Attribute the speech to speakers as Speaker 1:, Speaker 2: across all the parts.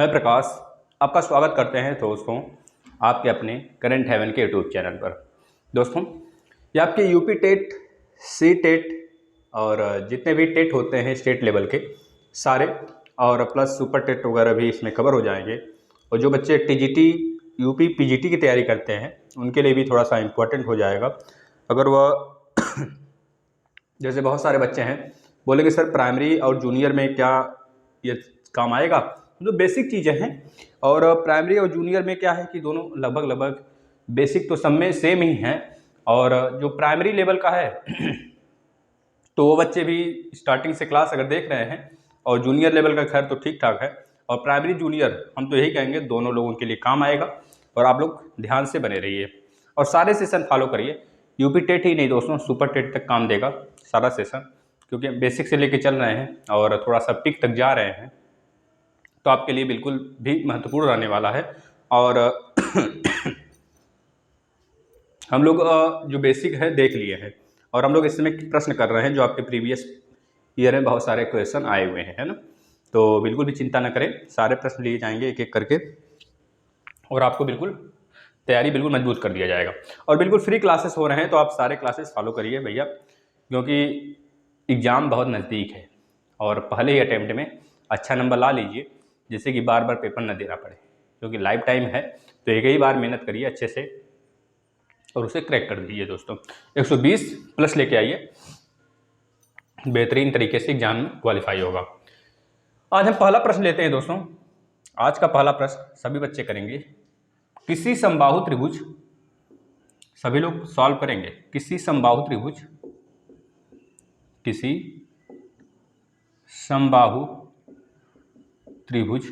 Speaker 1: मैं प्रकाश आपका स्वागत करते हैं दोस्तों आपके अपने करंट हेवन के यूट्यूब चैनल पर। दोस्तों ये आपके यूपी टेट, सी टेट और जितने भी टेट होते हैं स्टेट लेवल के सारे, और प्लस सुपर टेट वगैरह भी इसमें कवर हो जाएंगे। और जो बच्चे टीजीटी, यूपी पीजीटी की तैयारी करते हैं उनके लिए भी थोड़ा सा इम्पोर्टेंट हो जाएगा। अगर वह जैसे बहुत सारे बच्चे हैं बोलेंगे सर प्राइमरी और जूनियर में क्या ये काम आएगा, जो बेसिक चीज़ें हैं। और प्राइमरी और जूनियर में क्या है कि दोनों लगभग बेसिक तो सब में सेम ही हैं। और जो प्राइमरी लेवल का है तो वो बच्चे भी स्टार्टिंग से क्लास अगर देख रहे हैं, और जूनियर लेवल का खैर तो ठीक ठाक है। और प्राइमरी जूनियर हम तो यही कहेंगे दोनों लोगों के लिए काम आएगा। और आप लोग ध्यान से बने रहिए और सारे सेशन फॉलो करिए। यूपी टेट ही नहीं दोस्तों, सुपर टेट तक काम देगा सारा सेशन, क्योंकि बेसिक से लेके चल रहे हैं और थोड़ा सा पिक तक जा रहे हैं, तो आपके लिए बिल्कुल भी महत्वपूर्ण रहने वाला है। और हम लोग जो बेसिक है देख लिए हैं, और हम लोग इस समय प्रश्न कर रहे हैं जो आपके प्रीवियस ईयर में बहुत सारे क्वेश्चन आए हुए हैं, है ना। तो बिल्कुल भी चिंता न करें, सारे प्रश्न लिए जाएंगे एक एक करके, और आपको बिल्कुल तैयारी बिल्कुल मजबूत कर दिया जाएगा। और बिल्कुल फ्री क्लासेस हो रहे हैं, तो आप सारे क्लासेस फॉलो करिए भैया, क्योंकि एग्ज़ाम बहुत नज़दीक है। और पहले ही अटैम्प्ट में अच्छा नंबर ला लीजिए, जिससे कि बार बार पेपर न देना पड़े, क्योंकि लाइफ टाइम है। तो एक ही बार मेहनत करिए अच्छे से और उसे क्रैक कर दीजिए दोस्तों। 120 प्लस लेके आइए, बेहतरीन तरीके से एग्जाम में क्वालिफाई होगा। आज हम पहला प्रश्न लेते हैं दोस्तों। आज का पहला प्रश्न सभी बच्चे करेंगे। किसी समबाहु त्रिभुज, सभी लोग सॉल्व करेंगे। किसी समबाहु त्रिभुज, किसी समबाहु त्रिभुज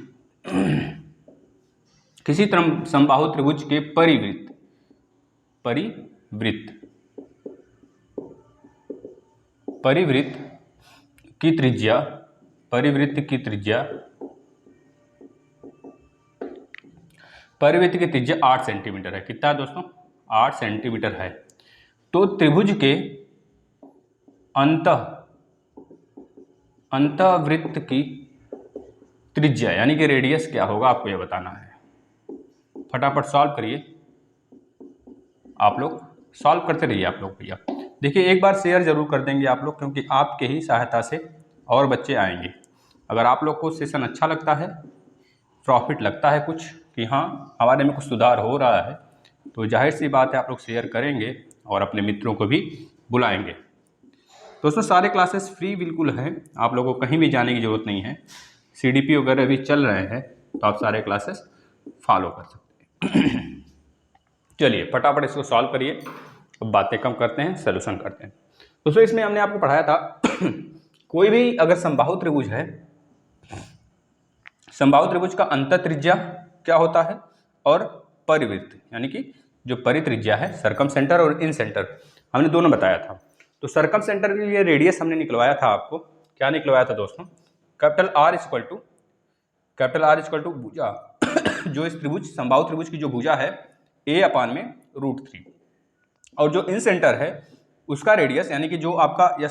Speaker 1: किसी समबाहु त्रिभुज के परिवृत्त की त्रिज्या, परिवृत्त की त्रिज्या 8 सेंटीमीटर है। कितना है दोस्तों? 8 सेंटीमीटर है। तो त्रिभुज के अंतःवृत्त की त्रिज्या यानी कि रेडियस क्या होगा, आपको यह बताना है। फटाफट सॉल्व करिए, आप लोग सॉल्व करते रहिए आप लोग भैया। देखिए एक बार शेयर जरूर कर देंगे आप लोग, क्योंकि आपके ही सहायता से और बच्चे आएंगे। अगर आप लोग को सेशन अच्छा लगता है, प्रॉफिट लगता है कुछ कि हाँ हमारे में कुछ सुधार हो रहा है, तो जाहिर सी बात है आप लोग शेयर करेंगे और अपने मित्रों को भी बुलाएंगे। दोस्तों सारे क्लासेस फ्री बिल्कुल हैं, आप लोगों को कहीं भी जाने की ज़रूरत नहीं है। CDP वगैरह भी चल रहे हैं, तो आप सारे क्लासेस फॉलो कर सकते हैं। चलिए फटाफट इसको सॉल्व करिए। अब बातें कम करते हैं, सॉल्यूशन करते हैं। दोस्तों इसमें हमने आपको पढ़ाया था कोई भी अगर समबाहु त्रिभुज है, समबाहु त्रिभुज का अंतः त्रिज्या क्या होता है और परिवृत्त यानी कि जो परित्रिज्या है, सरकम सेंटर और इन सेंटर, हमने दोनों बताया था। तो सरकम सेंटर के लिए रेडियस हमने निकलवाया था। आपको क्या निकलवाया था दोस्तों? कैपिटल R इक्वल टू भुजा जो इस त्रिभुज समबाहु त्रिभुज की जो भुजा है A/√3, और जो इन सेंटर है उसका रेडियस यानी कि जो आपका यह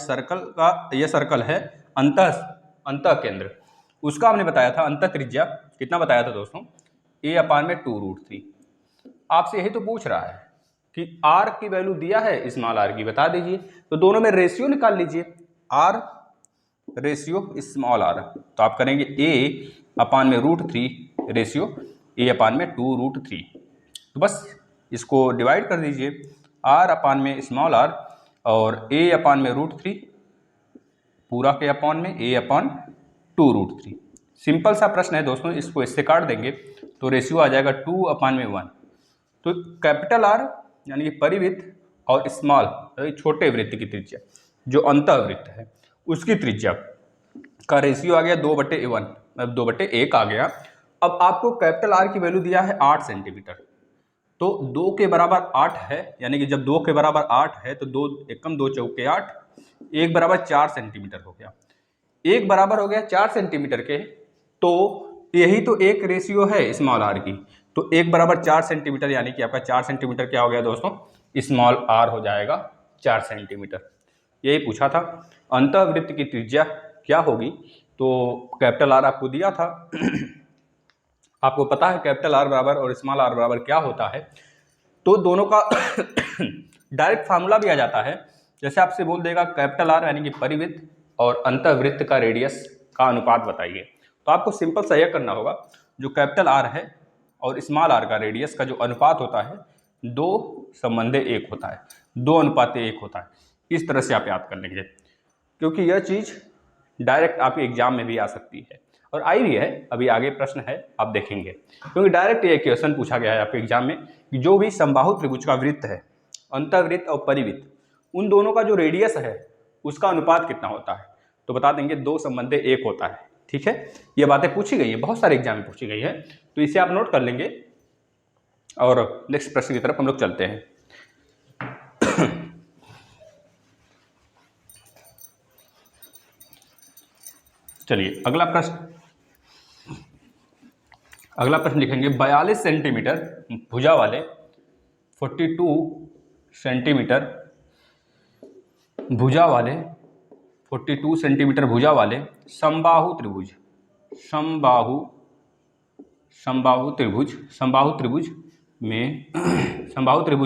Speaker 1: सर्कल है अंतः केंद्र, उसका हमने बताया था अंतः त्रिज्या कितना बताया था दोस्तों? A/√3। आपसे यही तो पूछ रहा है कि R की वैल्यू दिया है, स्मॉल r की बता दीजिए। तो दोनों में रेशियो निकाल लीजिए, R रेशियो स्मॉल r। तो आप करेंगे A/√3 रेशियो A/2√3। तो बस इसको डिवाइड कर दीजिए, R/में स्मॉल r और A/√3 पूरा के अपॉन में A/2√3। सिंपल सा प्रश्न है दोस्तों, इसको इससे काट देंगे तो रेशियो आ जाएगा 2/1। तो कैपिटल R यानी कि परिवृत्त और स्मॉल छोटे वृत्त की त्रिज्या जो अंतःवृत्त है उसकी त्रिज्या का रेशियो आ गया 2/1, मतलब 2/1 आ गया। अब आपको कैपिटल R की वैल्यू दिया है 8 सेंटीमीटर, तो 2 के बराबर 8 है, यानी कि जब 2 के बराबर 8 है तो 2 एकम 2 चौके 8, 1 बराबर 4 सेंटीमीटर हो गया। 1 बराबर हो गया 4 सेंटीमीटर के, तो यही तो एक रेशियो है स्मॉल r की। तो 1 बराबर 4 सेंटीमीटर यानी कि आपका 4 सेंटीमीटर क्या हो गया दोस्तों? स्मॉल r हो जाएगा 4 सेंटीमीटर। यही पूछा था अंतःवृत्त की त्रिज्या क्या होगी, तो कैपिटल R आपको दिया था आपको पता है कैपिटल आर बराबर और स्मॉल आर बराबर क्या होता है, तो दोनों का डायरेक्ट फार्मूला भी आ जाता है। जैसे आपसे बोल देगा कैपिटल आर यानी कि परिवृत्त और अंतःवृत्त का रेडियस का अनुपात बताइए, तो आपको सिंपल सा यह करना होगा, जो कैपिटल आर है और स्मॉल आर का रेडियस का जो अनुपात होता है 2:1 होता है, 2:1 होता है। इस तरह से आप याद कर लेंगे, क्योंकि यह चीज़ डायरेक्ट आपके एग्जाम में भी आ सकती है और आई भी है, अभी आगे प्रश्न है आप देखेंगे, क्योंकि डायरेक्ट ये क्वेश्चन पूछा गया है आपके एग्जाम में कि जो भी समबाहु त्रिभुज का वृत्त है, अंतःवृत्त और परिवृत्त, उन दोनों का जो रेडियस है उसका अनुपात कितना होता है, तो बता देंगे 2:1 होता है। ठीक है, ये बातें पूछी गई है, बहुत सारे एग्जाम में पूछी गई है, तो इसे आप नोट कर लेंगे और नेक्स्ट प्रश्न की तरफ हम लोग चलते हैं। चलिए अगला प्रश्न लिखेंगे। 42 सेंटीमीटर भुजा वाले 42 सेंटीमीटर भुजा वाले 42 सेंटीमीटर भुजा वाले समबाहु त्रिभुज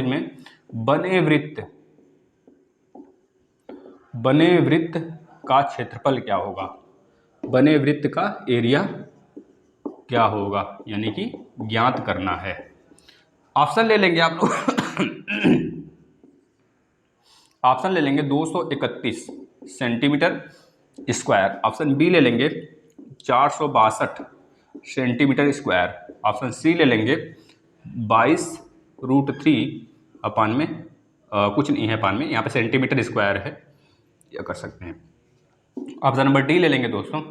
Speaker 1: में बने वृत्त का क्षेत्रफल क्या होगा, बने वृत्त का एरिया क्या होगा, यानी कि ज्ञात करना है। ऑप्शन ले लेंगे आप लोग ऑप्शन ले लेंगे 231 सेंटीमीटर स्क्वायर, ऑप्शन बी ले लेंगे 462 सेंटीमीटर स्क्वायर, ऑप्शन सी ले लेंगे 22√3 अपान में कुछ नहीं है अपान में, यहाँ पे सेंटीमीटर स्क्वायर है, यह कर सकते हैं। ऑप्शन नंबर डी ले लेंगे दोस्तों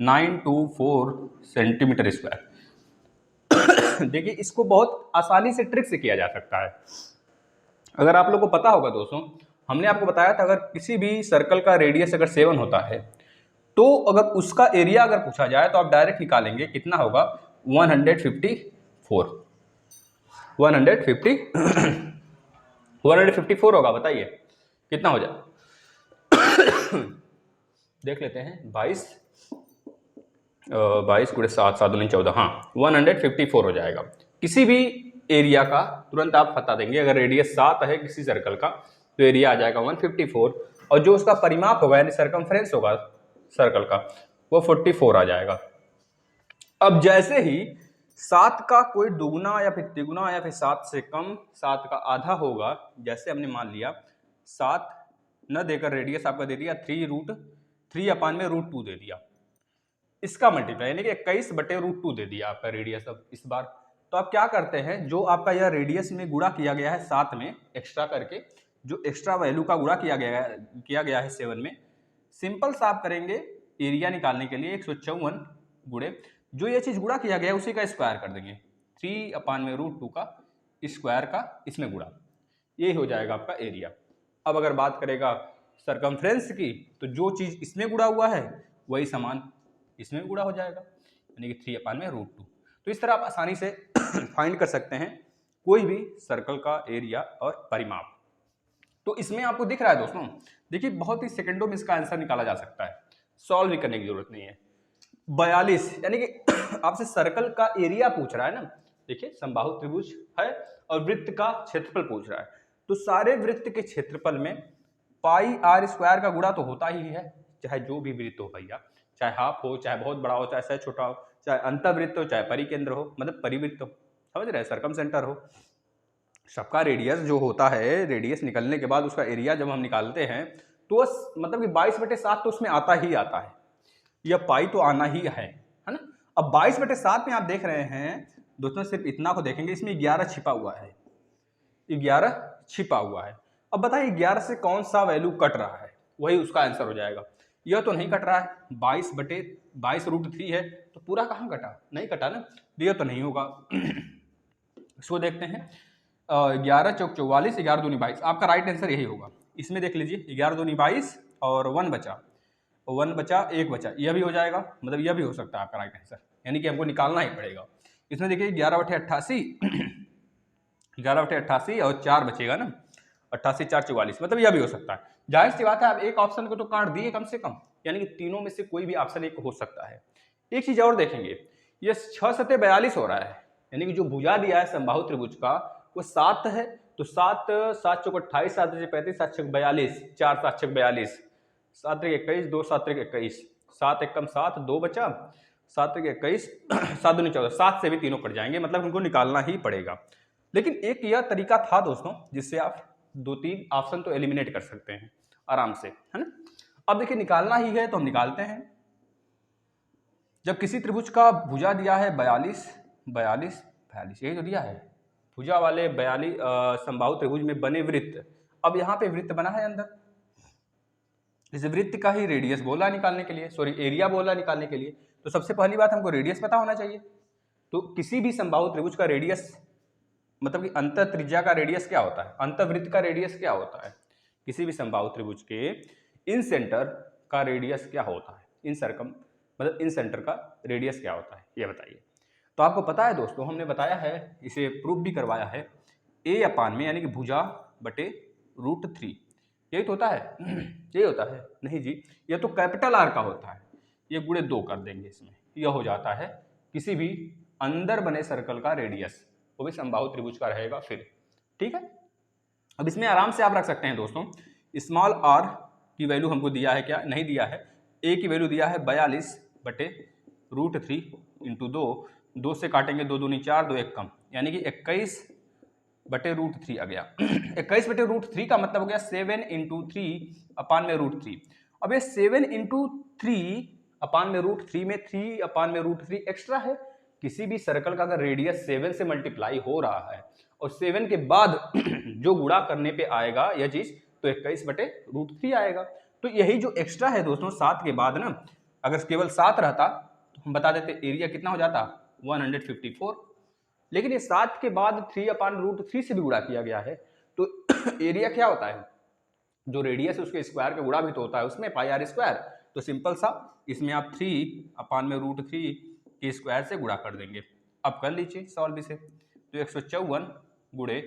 Speaker 1: 924 सेंटीमीटर स्क्वायर। देखिए इसको बहुत आसानी से ट्रिक से किया जा सकता है। अगर आप लोग को पता होगा दोस्तों, हमने आपको बताया था अगर किसी भी सर्कल का रेडियस अगर 7 होता है तो अगर उसका एरिया अगर पूछा जाए तो आप डायरेक्ट निकालेंगे कितना होगा 154 होगा। बताइए कितना हो जाए देख लेते हैं। 22 × 7 7 दूनी 14, हाँ 154 हो जाएगा। किसी भी एरिया का तुरंत आप बता देंगे, अगर रेडियस 7 है किसी सर्कल का तो एरिया आ जाएगा 154 और जो उसका परिमाप होगा यानी सर्कमफ्रेंस होगा सर्कल का वो 44 आ जाएगा। अब जैसे ही 7 का कोई दुगुना या फिर तिगुना या फिर 7 से कम 7 का आधा होगा, जैसे हमने मान लिया 7 न देकर रेडियस आपका दे दिया 3 अपान में √2 दे दिया, इसका मल्टीप्लाई यानी कि 21/√2 दे दिया आपका रेडियस। अब इस बार तो आप क्या करते हैं, जो आपका यह रेडियस में गुणा किया गया है 7 में एक्स्ट्रा करके, जो एक्स्ट्रा वैल्यू का गुणा किया गया है 7 में, सिंपल सा आप करेंगे एरिया निकालने के लिए 154 गुणे जो ये चीज गुणा किया गया है उसी का स्क्वायर कर देंगे, 3 अपान में √2 का स्क्वायर का इसमें गुणा, ये हो जाएगा आपका एरिया। अब अगर बात करेगा सरकमफ्रेंस की तो जो चीज इसमें गुणा हुआ है वही समान इसमें गुणा हो जाएगा, यानी कि 3 अपान में √2। तो इस तरह आप आसानी से फाइंड कर सकते हैं कोई भी सर्कल का एरिया और परिमाप। तो इसमें आपको दिख रहा है दोस्तों, देखिए बहुत ही सेकंडों में इसका आंसर निकाला जा सकता है, सॉल्व भी करने की जरूरत नहीं है। 42 यानी कि आपसे सर्कल का एरिया पूछ रहा है ना, देखिए समबाहु त्रिभुज है और वृत्त का क्षेत्रफल पूछ रहा है, तो सारे वृत्त के क्षेत्रफल में πr² का गुणा तो होता ही है, चाहे जो भी वृत्त हो भैया, चाहे हाफ हो, चाहे बहुत बड़ा हो, चाहे सहज छोटा हो, चाहे अंतःवृत्त हो, चाहे परिकेंद्र हो, मतलब परिवृत्त हो, समझ रहे हैं, सर्कम सेंटर हो, सबका रेडियस जो होता है, रेडियस निकलने के बाद उसका एरिया जब हम निकालते हैं तो मतलब कि 22/7 तो उसमें आता ही आता है, यह पाई तो आना ही है ना। अब 22/7 में आप देख रहे हैं दोस्तों, सिर्फ इतना को देखेंगे, इसमें 11 छिपा हुआ है, 11 छिपा हुआ है। अब बताइए 11 से कौन सा वैल्यू कट रहा है, वही उसका आंसर हो जाएगा। यह तो नहीं कट रहा है, 22/22√3 है तो पूरा कहाँ कटा, नहीं कटा ना, यह तो नहीं होगा। इसको देखते हैं, 11 चौक 44, 11 दूनी 22, आपका राइट आंसर यही होगा। इसमें देख लीजिए 11 दूनी 22 और 1 बचा 1 बचा, यह भी हो जाएगा, मतलब यह भी हो सकता है आपका राइट आंसर, यानी कि हमको निकालना ही पड़ेगा। इसमें देखिए 11/88 11/88 और 4 बचेगा ना, 88 4 44, मतलब यह भी हो सकता है। जाहिर सी बात है, आप एक ऑप्शन को तो काट दिए कम से कम, यानी कि तीनों में से कोई भी ऑप्शन एक हो सकता है। एक चीज और देखेंगे, ये 6 सतह 42 हो रहा है, यानी कि जो भुजा दिया है समबाहु त्रिभुज का वो 7 है, तो 7 7 चौक 28, 7 35, 7 छक 42, 4 7 छक 42, 7 21, 2 7 21, 7 एकम 7, 2 बचा, 7 21, 7 दूनी 14, 7 से भी तीनों कट जाएंगे, मतलब उनको निकालना ही पड़ेगा। लेकिन एक यह तरीका था दोस्तों जिससे आप 2-3 ऑप्शन तो एलिमिनेट कर सकते हैं आराम से, है ना। अब देखिए निकालना ही है तो हम निकालते हैं। जब किसी त्रिभुज का भुजा दिया है 42, 42, 42, यही तो दिया है भुजा वाले 42 समबाहु त्रिभुज में बने वृत्त। अब यहाँ पे वृत्त बना है अंदर, इस वृत्त का ही रेडियस बोला निकालने के लिए, सॉरी एरिया बोला निकालने के लिए, तो सबसे पहली बात हमको रेडियस पता होना चाहिए। तो किसी भी समबाहु त्रिभुज का रेडियस, मतलब कि अंत त्रिज्या का रेडियस क्या होता है, अंतवृत्त का रेडियस क्या होता है, किसी भी समबाहु त्रिभुज के इन सेंटर का रेडियस क्या होता है, इन सर्कम मतलब इन सेंटर का रेडियस क्या होता है, ये बताइए। तो आपको पता है दोस्तों, हमने बताया है, इसे प्रूफ भी करवाया है, a अपान में यानी कि भुजा बटे √3, यही तो होता है यही होता है, नहीं जी ये तो कैपिटल R का होता है, ये गुणे 2 कर देंगे इसमें, यह हो जाता है किसी भी अंदर बने सर्कल का रेडियस, वो भी समबाहु त्रिभुज का रहेगा फिर, ठीक है। अब इसमें आराम से आप रख सकते हैं दोस्तों, स्मॉल r की वैल्यू हमको दिया है क्या, नहीं दिया है, a की वैल्यू दिया है 42 बटे √3 इंटू 2, 2 से काटेंगे 2 दूनी 4, 2 एक कम, यानी कि 21 बटे √3 आ गया 21 बटे √3 का मतलब हो गया 7 इंटू 3 अपान में √3। अब ये 7 इंटू 3 अपान में √3 में 3 अपान में √3 एक्स्ट्रा है। किसी भी सर्कल का अगर रेडियस 7 से मल्टीप्लाई हो रहा है और 7 के बाद जो गुणा करने पे आएगा यह चीज, तो 21 बटे √3 आएगा। तो यही जो एक्स्ट्रा है दोस्तों 7 के बाद ना, अगर केवल 7 रहता तो हम बता देते एरिया कितना हो जाता 154, लेकिन ये 7 के बाद 3 अपान √3 से भी गुणा किया गया है, तो एरिया क्या होता है, जो रेडियस है उसके स्क्वायर का गुणा भी तो होता है उसमें, पाई आर स्क्वायर। तो सिंपल सा इसमें आप 3 अपान में √3 के स्क्वायर से गुणा कर देंगे। अब कर लीजिए सॉल्व इसे, तो 154 गुणे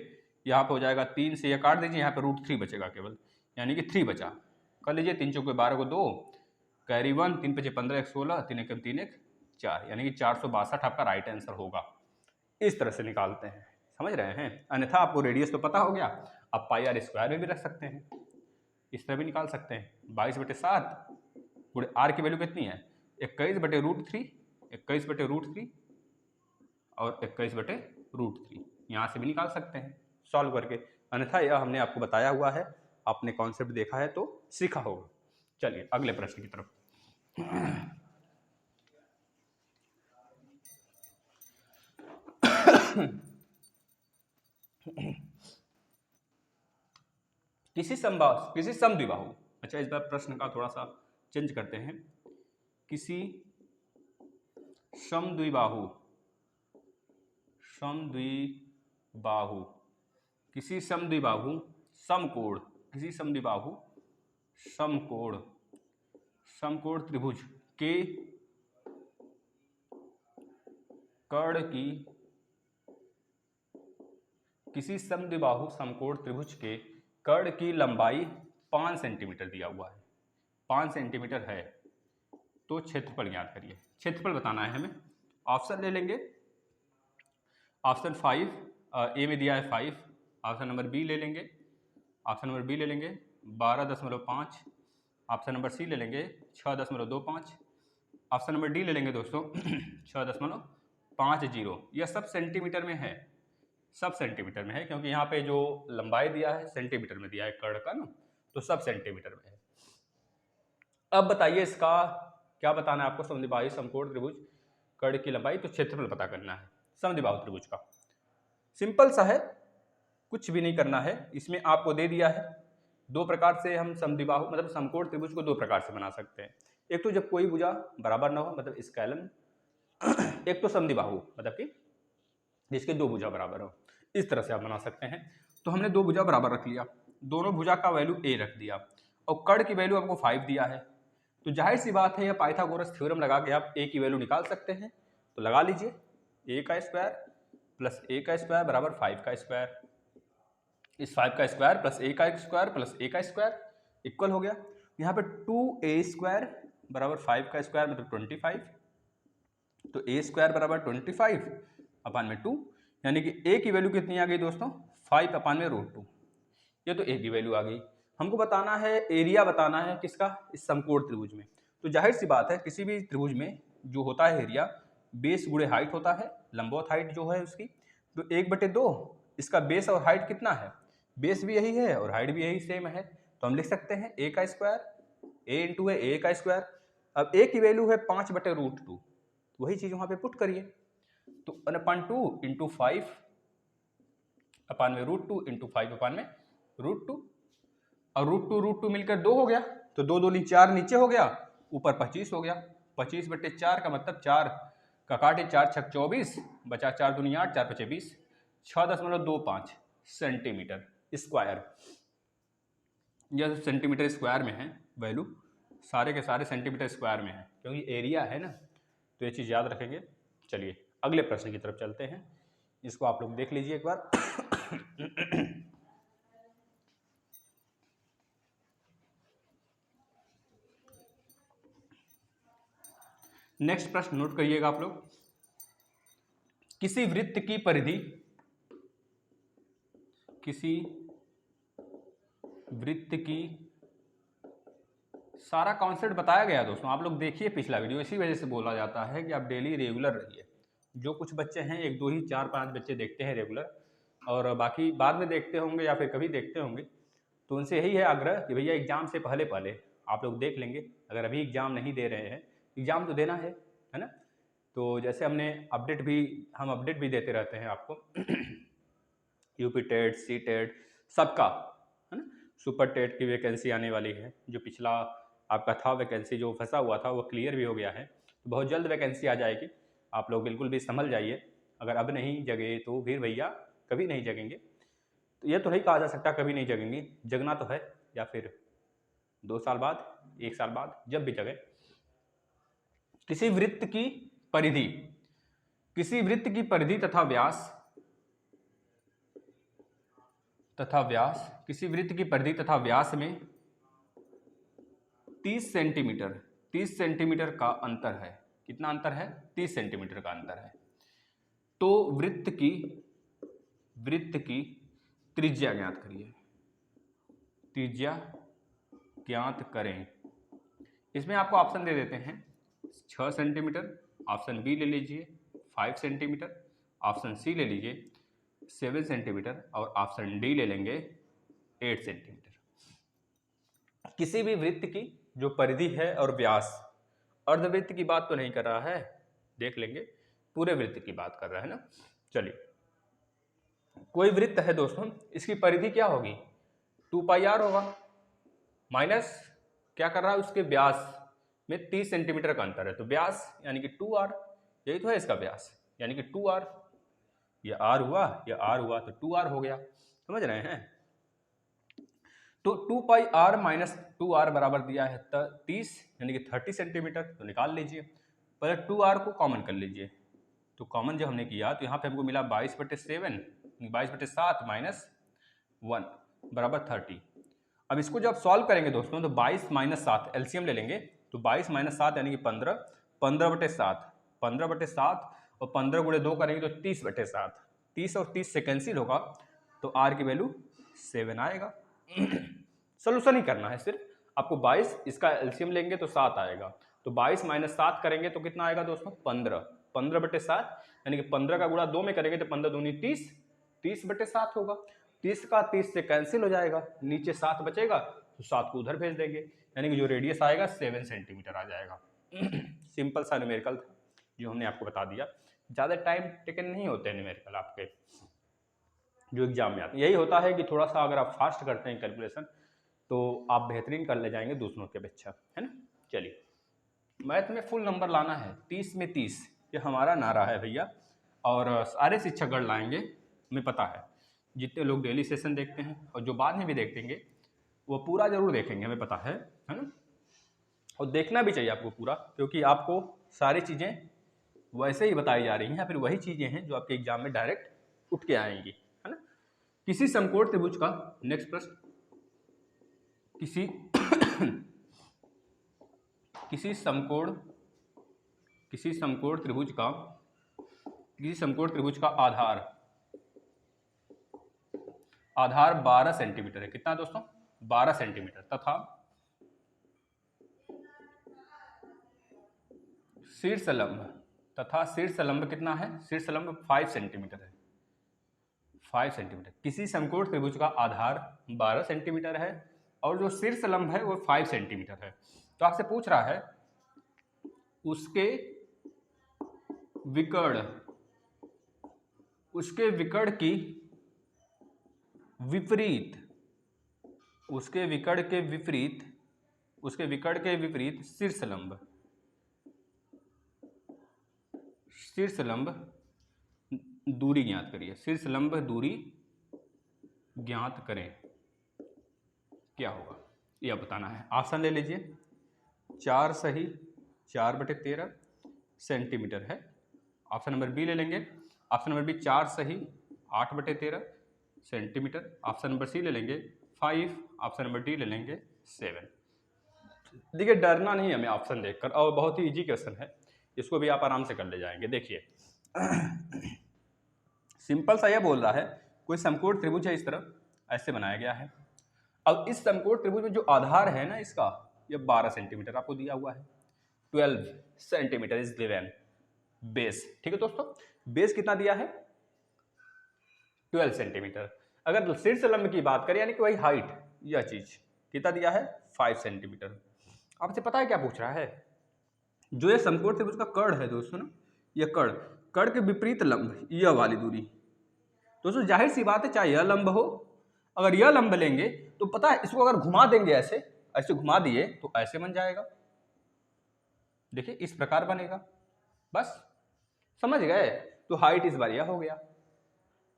Speaker 1: यहाँ पे हो जाएगा 3 से, यह काट दीजिए, यहाँ पे √3 बचेगा केवल, यानी कि 3 बचा, कर लीजिए 3 चौके 12 को 2, कैरी 1, 3 5 15 1 16, 3 1 3 1 4, यानी कि 462 आपका राइट आंसर होगा। इस तरह से निकालते हैं, समझ रहे हैं। अन्यथा आपको रेडियस तो पता हो गया, आप पाई आर स्क्वायर में भी रख सकते हैं, इस तरह भी निकाल सकते हैं। 22 बटे 7 गुणे आर की वैल्यू कितनी है 21 बटे √3, 21 बटे √3 और 21 बटे √3, यहाँ से भी निकाल सकते हैं सॉल्व करके। अन्यथा यह हमने आपको बताया हुआ है, आपने कॉन्सेप्ट देखा है तो सीखा होगा। चलिए अगले प्रश्न की तरफ। किसी समद्विबाहु, अच्छा इस बार प्रश्न का थोड़ा सा चेंज करते हैं, किसी समद्विबाहु किसी समद्विबाहु समकोण, किसी समद्विबाहु समकोण त्रिभुज के कर्ण की, किसी समद्विबाहु समकोण त्रिभुज के कर्ण की लंबाई 5 सेंटीमीटर दिया हुआ है, 5 सेंटीमीटर है, तो क्षेत्रफल ज्ञात करिए। क्षेत्रफल बताना है हमें, ऑप्शन ले लेंगे, ऑप्शन 5 ए में दिया है 5, ऑप्शन नंबर बी ले लेंगे, ऑप्शन नंबर बी ले लेंगे 12.5, ऑप्शन नंबर सी ले लेंगे 6.25, ऑप्शन नंबर डी ले लेंगे दोस्तों 6.50। यह सब सेंटीमीटर में है, सब सेंटीमीटर में है, क्योंकि यहाँ पे जो लंबाई दिया है सेंटीमीटर में दिया है कर्ण का ना, तो सब सेंटीमीटर में है। अब बताइए इसका क्या बताना है आपको, समद्विबाहु समकोण त्रिभुज कर्ण की लंबाई, तो क्षेत्रफल पता करना है समद्विबाहु त्रिभुज का। सिंपल सा है, कुछ भी नहीं करना है, इसमें आपको दे दिया है दो प्रकार से हम समद्विबाहु मतलब समकोण त्रिभुज को दो प्रकार से बना सकते हैं। एक तो जब कोई भुजा बराबर ना हो मतलब स्केलन, एक तो समद्विबाहु मतलब कि जिसके दो भुजा बराबर हो, इस तरह से आप बना सकते हैं। तो हमने दो भुजा बराबर रख लिया, दोनों भुजा का वैल्यू a रख दिया और कर्ण की वैल्यू आपको 5 दिया है, तो जाहिर सी बात है यह पाइथागोरस थ्योरम लगा के आप a की वैल्यू निकाल सकते हैं। तो लगा लीजिए a का स्क्वायर प्लस a का स्क्वायर बराबर 5 का स्क्वायर, इस 5 का स्क्वायर प्लस a का स्क्वायर प्लस a का स्क्वायर इक्वल हो गया। यहाँ पे 2a स्क्वायर बराबर 5 का स्क्वायर मतलब 25 तो ए स्क्वायर बराबर 25/2, यानी कि ए की वैल्यू कितनी आ गई दोस्तों, 5/√2। ये तो ए की वैल्यू आ गई। हमको बताना है एरिया, बताना है किसका, इस समकोण त्रिभुज में। तो जाहिर सी बात है किसी भी त्रिभुज में जो होता है एरिया बेस गुणे हाइट होता है, लंबवत हाइट जो है उसकी। तो 1/2 इसका बेस और हाइट कितना है, बेस भी यही है और हाइट भी यही सेम है, तो हम लिख सकते हैं ए का स्क्वायर, ए इंटू ए का स्क्वायर। अब ए की वैल्यू है 5/√2, वही चीज वहां पे पुट करिए, तो 1/2 इंटू 5/√2 इंटू 5/√2, और √2 मिलकर 2 हो गया, तो 2 2 4 नीचे हो गया, ऊपर 25 हो गया। 25/4 का मतलब 4 का काटे, 4 छक 24, बचा 4 दूनी 8, 4 5 20, 6.25 सेंटीमीटर स्क्वायर। यह सेंटीमीटर स्क्वायर में है वैल्यू, सारे के सारे सेंटीमीटर स्क्वायर में है क्योंकि एरिया है ना, तो ये चीज़ याद रखेंगे। चलिए अगले प्रश्न की तरफ चलते हैं, इसको आप लोग देख लीजिए एक बार। नेक्स्ट प्रश्न नोट करिएगा आप लोग। किसी वृत्त की परिधि, किसी वृत्त की, सारा कॉन्सेप्ट बताया गया दोस्तों, आप लोग देखिए पिछला वीडियो, इसी वजह से बोला जाता है कि आप डेली रेगुलर रहिए। जो कुछ बच्चे हैं 1 2 ही 4 5 बच्चे देखते हैं रेगुलर, और बाकी बाद में देखते होंगे या फिर कभी देखते होंगे, तो उनसे यही है आग्रह कि भैया एग्जाम से पहले पहले आप लोग देख लेंगे। अगर अभी एग्जाम नहीं दे रहे हैं, एग्जाम तो देना है ना। तो जैसे हमने अपडेट भी देते रहते हैं आपको यूपी टेट, सी टेट सबका, है ना। सुपर टेट की वैकेंसी आने वाली है, जो पिछला आपका था वैकेंसी जो फंसा हुआ था वो क्लियर भी हो गया है, तो बहुत जल्द वैकेंसी आ जाएगी। आप लोग बिल्कुल भी संभल जाइए, अगर अब नहीं जगे तो फिर भैया कभी नहीं जगेंगे। तो ये तो नहीं कहा जा सकता कभी नहीं जगेंगे, जगना तो है, या फिर 2 साल बाद, 1 साल बाद, जब भी जगे। किसी वृत्त की परिधि, किसी वृत्त की परिधि तथा व्यास, किसी वृत्त की परिधि तथा व्यास में 30 सेंटीमीटर का अंतर है। कितना अंतर है, 30 सेंटीमीटर का अंतर है। तो वृत्त की त्रिज्या ज्ञात करिए, त्रिज्या ज्ञात करें। इसमें आपको ऑप्शन दे देते हैं 6 सेंटीमीटर, ऑप्शन बी ले लीजिए 5 सेंटीमीटर, ऑप्शन सी ले लीजिए 7 सेंटीमीटर, और ऑप्शन डी ले लेंगे 8 सेंटीमीटर। किसी भी वृत्त की जो परिधि है और व्यास, अर्धवृत्त की बात तो नहीं कर रहा है, देख लेंगे, पूरे वृत्त की बात कर रहा है ना। चलिए, कोई वृत्त है दोस्तों, इसकी परिधि क्या होगी, 2πr होगा, माइनस क्या कर रहा है, उसके व्यास में 30 सेंटीमीटर का अंतर है, तो व्यास यानी कि 2r, यही तो है इसका व्यास, यानी कि 2r, ये r हुआ, ये r हुआ, तो 2r हो गया, समझ रहे हैं। तो 2πr माइनस 2r बराबर दिया है 30, यानी कि 30 सेंटीमीटर, तो निकाल लीजिए। पहले 2r को कॉमन कर लीजिए, तो कॉमन जब हमने किया तो यहाँ पे हमको मिला 22/7, 22/7 माइनस 1 बराबर 30। अब इसको जब सॉल्व करेंगे दोस्तों, तो 22 माइनस 7 एलसीएम ले लेंगे, तो 22 माइनस 7 यानी कि 15, 15/7, 15/7, और 15 गुणे 2 करेंगे तो 30/7, 30 और 30 से कैंसिल होगा, तो r की वैल्यू 7 आएगा। सोल्यूशन ही करना है सिर्फ आपको, 22 इसका एलसीएम लेंगे तो 7 आएगा, तो 22 माइनस 7 करेंगे तो कितना आएगा दोस्तों, 15, 15/7, यानी कि 15 का गुणा 2 में करेंगे तो 15 दूनी 30, 30/7 होगा, 30 का 30 से कैंसिल हो जाएगा, नीचे 7 बचेगा, तो 7 को उधर भेज देंगे, यानी कि जो रेडियस आएगा 7 सेंटीमीटर आ जाएगा। सिंपल सा न्यूमेरिकल था जो हमने आपको बता दिया, ज़्यादा टाइम टेकन नहीं होते हैं न्यूमेरिकल आपके जो एग्जाम में आते हैं। यही होता है कि थोड़ा सा अगर आप फास्ट करते हैं कैलकुलेशन तो आप बेहतरीन कर ले जाएंगे दूसरों के बच्चा, है ना। चलिए, मैथ में फुल नंबर लाना है, 30 में 30, ये हमारा नारा है भैया, और सारे शिक्षकगण लाएंगे, हमें पता है। जितने लोग डेली सेशन देखते हैं और जो बाद में भी देखेंगे वो पूरा जरूर देखेंगे, हमें पता है ना। और देखना भी चाहिए आपको पूरा, क्योंकि आपको सारी चीज़ें वैसे ही बताई जा रही हैं, या फिर वही चीज़ें हैं जो आपके एग्जाम में डायरेक्ट उठ के आएंगी, है ना। किसी समकोण त्रिभुज का, नेक्स्ट प्रश्न, किसी समकोण किसी समकोण त्रिभुज का आधार 12 सेंटीमीटर है। कितना दोस्तों? 12 सेंटीमीटर। तथा शीर्षलंब कितना है? शीर्षलंब 5 सेंटीमीटर है। 5 सेंटीमीटर। किसी समकोण त्रिभुज का आधार 12 सेंटीमीटर है और जो शीर्षलंब है वो 5 सेंटीमीटर है। तो आपसे पूछ रहा है उसके विकर्ण की विपरीत शीर्षलंब दूरी ज्ञात करिए। शीर्षलंब दूरी ज्ञात करें। क्या होगा यह बताना है। ऑप्शन ले लीजिए। 4 सही 4/13 सेंटीमीटर है। ऑप्शन नंबर बी ले लेंगे। ऑप्शन नंबर बी 4 सही 8/13 सेंटीमीटर। ऑप्शन नंबर सी ले लेंगे 5। ऑप्शन नंबर डी ले लेंगे 7। देखिए डरना नहीं हमें ऑप्शन देखकर, और बहुत ही इजी क्वेश्चन है, इसको भी आप आराम से कर ले जाएंगे। देखिए सिंपल सा यह बोल रहा है कोई समकोण त्रिभुज है, इस तरह ऐसे बनाया गया है। अब इस समकोण त्रिभुज में जो आधार है ना इसका, यह 12 सेंटीमीटर आपको दिया हुआ है। 12 सेंटीमीटर इज गिवन बेस। ठीक है दोस्तों, बेस कितना दिया है? 12 सेंटीमीटर। अगर शीर्षलंब की बात करें यानी कि वही हाइट, यह चीज कितना दिया है? 5 सेंटीमीटर। आपसे पता है क्या पूछ रहा है? जो ये समकोण त्रिभुज का कर्ण है दोस्तों ना, यह कर्ण के विपरीत लंब, यह वाली दूरी। दोस्तों जाहिर सी बात है, चाहे यह लंब हो, अगर यह लंब लेंगे तो पता है इसको अगर घुमा देंगे, ऐसे घुमा दिए तो ऐसे बन जाएगा। देखिए इस प्रकार बनेगा। बस समझ गए? तो हाइट इस बार यह हो गया।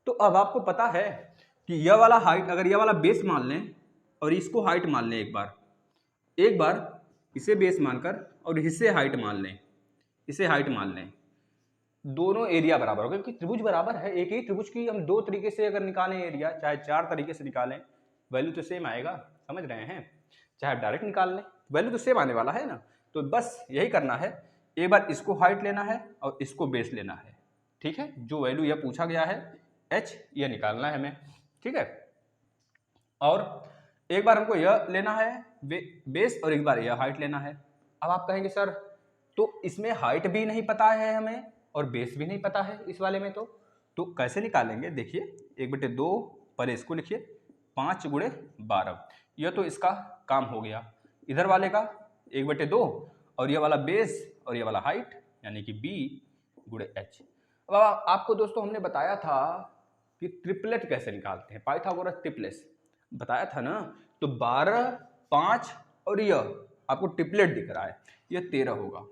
Speaker 1: तो अब आपको पता है कि यह वाला हाइट, अगर यह वाला बेस मान लें और इसको हाइट मान लें, एक बार इसे बेस मानकर और इसे हाइट मान लें, दोनों एरिया बराबर होगा क्योंकि त्रिभुज बराबर है। एक ही त्रिभुज की हम 2 तरीके से अगर निकालें एरिया, चाहे 4 तरीके से निकालें, वैल्यू तो सेम आएगा। समझ रहे हैं? चाहे डायरेक्ट निकाल लें, वैल्यू तो सेम आने वाला है ना। तो बस यही करना है, एक बार इसको हाइट लेना है और इसको बेस लेना है। ठीक है, जो वैल्यू यह पूछा गया है h, यह निकालना है हमें। ठीक है, और एक बार हमको यह लेना है बेस और एक बार यह हाइट लेना है। अब आप कहेंगे सर तो इसमें हाइट भी नहीं पता है हमें और बेस भी नहीं पता है इस वाले में, तो कैसे निकालेंगे? देखिए 1/2 पहले इसको लिखिए, 5 × 12, यह तो इसका काम हो गया। इधर वाले का 1/2 और यह वाला बेस और यह वाला हाइट यानी कि b × h। अब आपको दोस्तों हमने बताया था कि ट्रिपलेट कैसे निकालते हैं, पाइथागोरस ट्रिपलेट बताया था ना। तो 12, 5 और यह आपको ट्रिपलेट दिख रहा है, यह 13 होगा।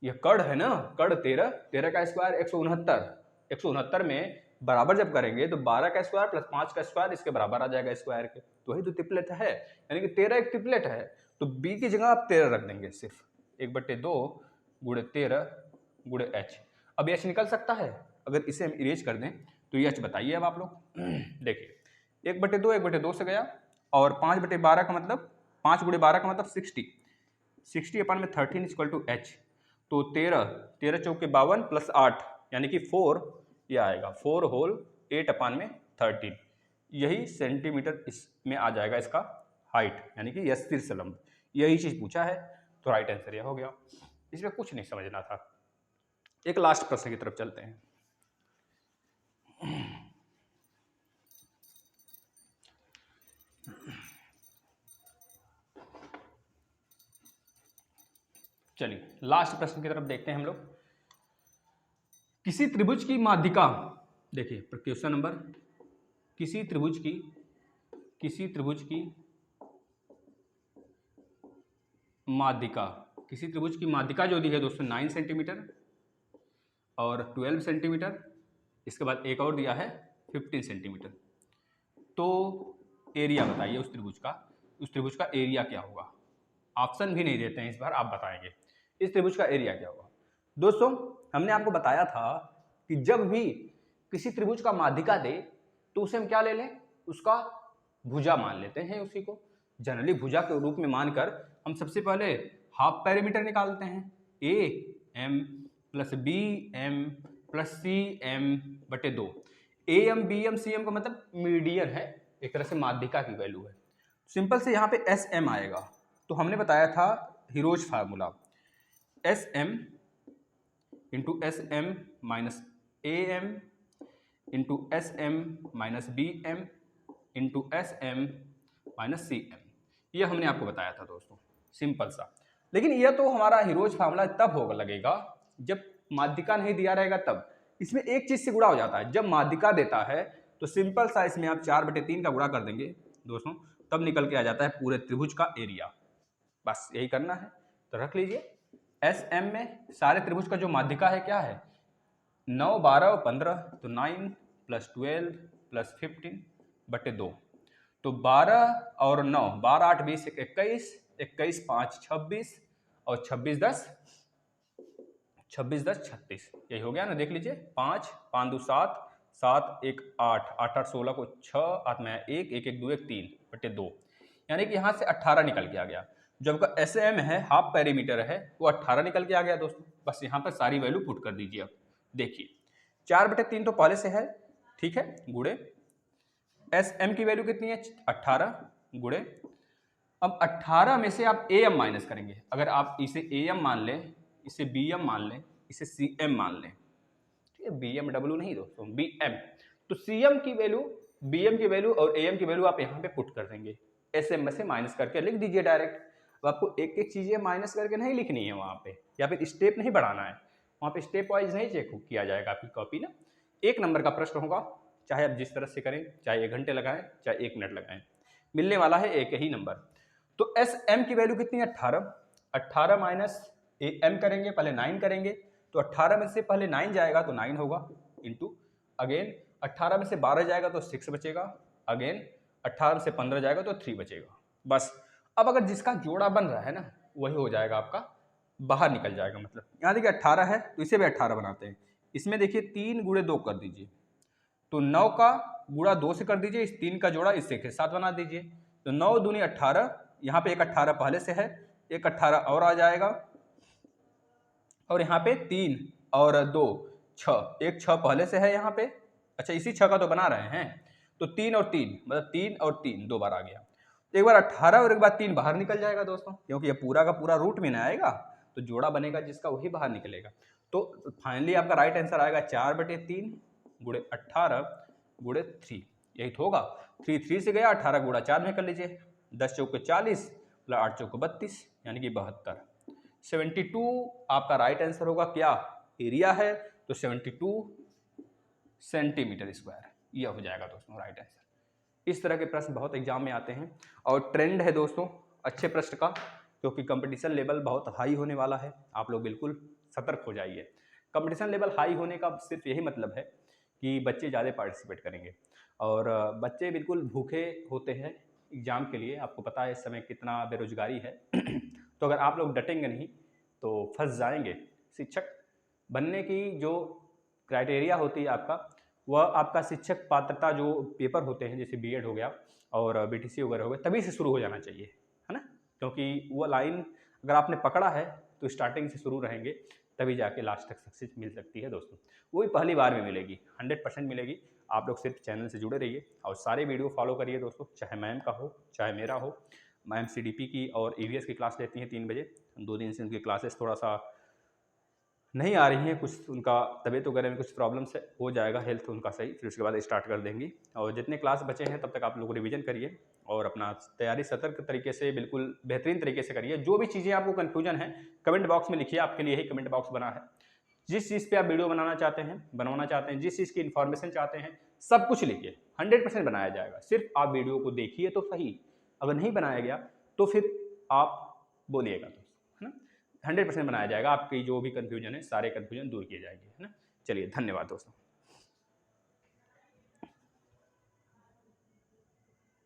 Speaker 1: यह कर्ण है ना, कर्ण 13 का स्क्वायर 169 में बराबर जब करेंगे तो 12 का स्क्वायर प्लस 5 का स्क्वायर इसके बराबर आ जाएगा स्क्वायर के। तो वही तो ट्रिपलेट है, यानी कि 13 एक ट्रिपलेट है। तो b की जगह आप 13 रख देंगे, सिर्फ 1/2 × 13 × h। अब h निकल सकता है, अगर इसे हम इरेज कर दें तो ये h बताइए अब आप लोग। देखिए 1/2 से गया और 5/12 का मतलब 5 × 12 का मतलब 60 अपन में 13 = h। तो 13 चौके 52 + 8 यानी कि 4, यह आएगा 4 होल 8/13। यही सेंटीमीटर इसमें आ जाएगा इसका हाइट, यानी कि यह शीर्षलंब। यही चीज पूछा है, तो राइट आंसर यह हो गया। इसमें कुछ नहीं समझना था। एक लास्ट प्रश्न की तरफ चलते हैं। चलिए लास्ट प्रश्न की तरफ देखते हैं हम लोग। किसी त्रिभुज की माध्यिका, देखिए क्वेश्चन नंबर, किसी त्रिभुज की माध्यिका जो दी है दोस्तों 9 सेंटीमीटर और 12 सेंटीमीटर, इसके बाद एक और दिया है 15 सेंटीमीटर। तो एरिया बताइए उस त्रिभुज का एरिया क्या होगा? ऑप्शन भी नहीं देते हैं इस बार, आप बताएंगे इस त्रिभुज का एरिया क्या होगा। दोस्तों हमने आपको बताया था कि जब भी किसी त्रिभुज का माध्यिका दे तो उसे हम क्या ले लें? उसका भुजा मान लेते हैं उसी को। जनरली भुजा के रूप में मानकर हम सबसे पहले हाफ पेरीमीटर निकालते हैं, A M plus B M plus C M बटे 2। A M B M C M का मतलब मीडियन है, एक तरह से माध्यिका की वैल्यू है। सिंपल से यहाँ पे एस एम आएगा, तो हमने बताया था hero's formula, S M into S M minus A M into S M minus B M into S M minus C M, ये हमने आपको बताया था दोस्तों, सिंपल सा। लेकिन यह तो हमारा हीरोज फार्मूला तब होगा लगेगा जब माध्यिका नहीं दिया रहेगा तब। इसमें एक चीज से गुणा हो जाता है, जब माध्यिका देता है तो सिंपल सा इसमें आप 4/3 का गुणा कर देंगे दोस्तों, तब निकल के आ जाता है पूरे त्रिभुज का एरिया। बस यही करना है, तो रख लीजिए एस एम में सारे त्रिभुज का जो माध्यिका है क्या है, 9 12 और 15, तो 9 प्लस 12 प्लस 15 बटे 2, तो 12 और 9, 12 8 20 21, 21 5 26 और 26 10 36, यही हो गया ना, देख लीजिए 5 5 2 7 7 1 8 8 8 16 को 6 8 में 1 1 1 2 1 3 बटे 2, यानी कि यहाँ से 18 निकल के आ गया। जो आपका एस एम है, हाफ पेरीमीटर है, वो 18 निकल के आ गया दोस्तों। बस यहाँ पर सारी वैल्यू पुट कर दीजिए। अब देखिए 4/3 तो पहले से है, ठीक है, गुड़े एस एम की वैल्यू कितनी है 18 गुड़े, अब 18 में से आप ए एम माइनस करेंगे। अगर आप इसे ए एम मान लें, इसे बी एम मान लें, इसे सी एम मान लें, ठीक है, बी एम डब्ल्यू नहीं दोस्तों, बी एम, तो सी एम की वैल्यू, बी एम की वैल्यू और ए एम की वैल्यू आप यहाँ पे पुट कर देंगे, एस एम में से माइनस करके लिख दीजिए डायरेक्ट। अब आपको एक एक चीजें माइनस करके नहीं लिखनी है वहाँ पे, या फिर स्टेप नहीं बढ़ाना है, वहाँ पे स्टेप वाइज नहीं चेक किया जाएगा आपकी कॉपी ना। 1 नंबर का प्रश्न होगा, चाहे आप जिस तरह से करें, चाहे 1 घंटे लगाएं चाहे 1 मिनट लगाएं, मिलने वाला है एक ही नंबर। तो एस एम की वैल्यू कितनी है 18, 18 माइनस ए एम करेंगे, पहले 9 करेंगे, तो 18 में से पहले 9 जाएगा तो 9 होगा, इंटू अगेन 18 में से 12 जाएगा तो 6 बचेगा, अगेन 18 से 15 जाएगा तो 3 बचेगा। बस अब अगर जिसका जोड़ा बन रहा है ना, वही हो जाएगा आपका, बाहर निकल जाएगा। मतलब यहाँ देखिए 18 है तो इसे भी 18 बनाते हैं, इसमें देखिए 3 गुणे 2 कर दीजिए, तो 9 का गुणा 2 से कर दीजिए, इस 3 का जोड़ा इससे के साथ बना दीजिए, तो 9 दूनी 18, यहाँ पे एक 18 पहले से है, एक 18 और आ जाएगा, और यहाँ पे 3 और 2 6, एक 6 पहले से है यहाँ पे, अच्छा इसी 6 का तो बना रहे हैं, तो 3 और 3 मतलब 3 और 3 2 बार आ गया, एक बार 18 और एक बार 3 बाहर निकल जाएगा दोस्तों, क्योंकि ये पूरा का पूरा रूट में ना आएगा, तो जोड़ा बनेगा जिसका वही बाहर निकलेगा। तो फाइनली आपका राइट आंसर आएगा 4/3 गुणे 18 गुणे 3, यही तो होगा। 3 से गया, 18 गुणा 4 में कर लीजिए, 10 चौके 40 प्लस 8 चौके 32, यानी कि 72। 72 आपका राइट आंसर होगा। क्या एरिया है, तो 72 सेंटीमीटर स्क्वायर, यह हो जाएगा दोस्तों राइट आंसर। इस तरह के प्रश्न बहुत एग्जाम में आते हैं, और ट्रेंड है दोस्तों अच्छे प्रश्न का, क्योंकि कंपटीशन लेवल बहुत हाई होने वाला है। आप लोग बिल्कुल सतर्क हो जाइए। कंपटीशन लेवल हाई होने का सिर्फ यही मतलब है कि बच्चे ज़्यादा पार्टिसिपेट करेंगे, और बच्चे बिल्कुल भूखे होते हैं एग्ज़ाम के लिए। आपको पता है इस समय कितना बेरोजगारी है तो अगर आप लोग डटेंगे नहीं तो फंस जाएंगे। शिक्षक बनने की जो क्राइटेरिया होती है आपका, वह आपका शिक्षक पात्रता जो पेपर होते हैं, जैसे बीएड हो गया और बीटीसी वगैरह हो गया, तभी से शुरू हो जाना चाहिए, है ना, क्योंकि वो लाइन अगर आपने पकड़ा है तो स्टार्टिंग से शुरू रहेंगे, तभी जाके लास्ट तक सक्सेस मिल सकती है दोस्तों। वो भी पहली बार में मिलेगी, 100% मिलेगी। आप लोग सिर्फ चैनल से जुड़े रहिए और सारे वीडियो फॉलो करिए दोस्तों, चाहे मैम का हो चाहे मेरा हो। मैम सीडीपी की और ईवीएस की क्लास लेती हैं 3 बजे, 2 दिन से उनकी क्लासेस थोड़ा सा नहीं आ रही हैं, कुछ उनका तबीयत वगैरह में कुछ प्रॉब्लम्स है, हो जाएगा हेल्थ उनका सही, फिर उसके बाद स्टार्ट कर देंगी। और जितने क्लास बचे हैं तब तक आप लोग रिवीजन करिए और अपना तैयारी सतर्क तरीके से, बिल्कुल बेहतरीन तरीके से करिए। जो भी चीज़ें आपको कन्फ्यूजन है कमेंट बॉक्स में लिखिए, आपके लिए ही कमेंट बॉक्स बना है। जिस चीज़ पे आप वीडियो बनाना चाहते हैं, बनवाना चाहते हैं, जिस चीज़ की इन्फॉर्मेशन चाहते हैं, सब कुछ लिखिए, 100% बनाया जाएगा। सिर्फ आप वीडियो को देखिए तो सही, अगर नहीं बनाया गया तो फिर आप बोलिएगा दोस्तों, है ना। 100% बनाया जाएगा, आपकी जो भी कन्फ्यूजन है सारे कन्फ्यूजन दूर किए जाएंगे, है ना। चलिए धन्यवाद दोस्तों।